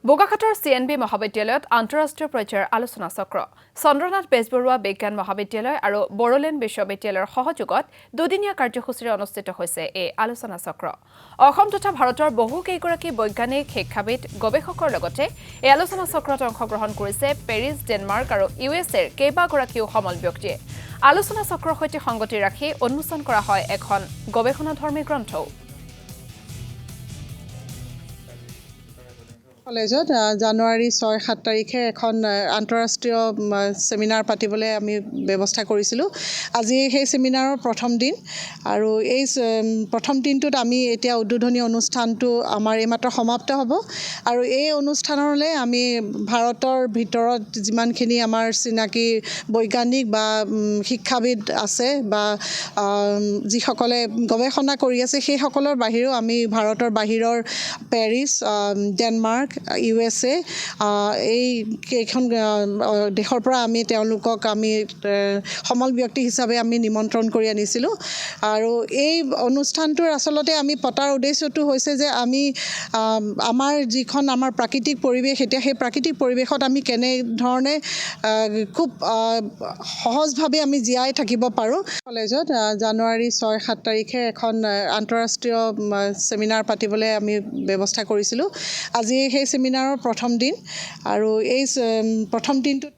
বোকাখাতৰ CNB মহাবিদ্যালয়ত আন্তঃৰাষ্ট্ৰীয় পৰ্যায়ৰ আলোচনা চক্ৰ চন্দ্ৰনাথ বেজবৰুৱা বিজ্ঞান মহাবিদ্যালয় আৰু বড়োলেণ্ড বিশ্ববিদ্যালয়ৰ সহযোগত দুদিনীয়া কাৰ্যসূচীৰে অনুষ্ঠিত হৈছে এই আলোচনা চক্ৰ অসম তথা ভাৰতৰ বহুকেইগৰাকী বৈজ্ঞানিক শিক্ষাবিদ গৱেষকৰ লগতে এই আলোচনা চক্ৰত অংশগ্ৰহণ কৰিছে পেৰিছ ডেনমাৰ্ক আৰু USA কেইবাগৰাকীও সমল ব্যক্তিয়ে আলোচনা চক্ৰৰ সৈতে সংগতি ৰাখি উন্মোচন কৰা হয় এখন গৱেষণাধৰ্মী গ্ৰন্থও কলেজত জানুৱাৰী 6-7 তাৰিখে এখন আন্তঃৰাষ্ট্ৰীয় সেমিনাৰ পাতিবলৈ আমি ব্যৱস্থা কৰিছিলোঁ আজি সেই সেমিনাৰৰ প্ৰথম দিন আৰু এই প্ৰথম দিনটোত আমি এতিয়া উদ্বোধনী অনুষ্ঠানটো আমাৰ এইমাত্ৰ সমাপ্ত হ'ব আৰু এই অনুষ্ঠানলৈ আমি ভাৰতৰ ভিতৰত যিমানখিনি আমাৰ চিনাকি বৈজ্ঞানিক বা শিক্ষাবিদ আছে বা যিসকলে গৱেষণা কৰি আছে সেই সকলৰ বাহিৰেও আমি ভাৰতৰ বাহিৰৰ পেৰিছ ডেনমাৰ্ক USA এই কেইখন দেশৰ পৰা আমি তেওঁলোকক আমি সমল ব্যক্তি হিচাপে আমি নিমন্ত্ৰণ কৰি আনিছিলোঁ আৰু এই অনুষ্ঠানটোৰ আচলতে আমি পতাৰ উদ্দেশ্যটো হৈছে যে আমি আমাৰ যিখন আমাৰ প্ৰাকৃতিক পৰিৱেশ এতিয়া সেই প্ৰাকৃতিক পৰিৱেশত আমি কেনেধৰণে খুব সহজভাৱে আমি জীয়াই থাকিব পাৰোঁ কলেজত জানুৱাৰী 6-7 তাৰিখে এখন আন্তঃৰাষ্ট্ৰীয় সেমিনাৰ পাতিবলৈ আমি ব্যৱস্থা কৰিছিলোঁ আজি সেই সেমিনাৰৰ প্ৰথম দিন আৰু এই প্ৰথম দিনটোত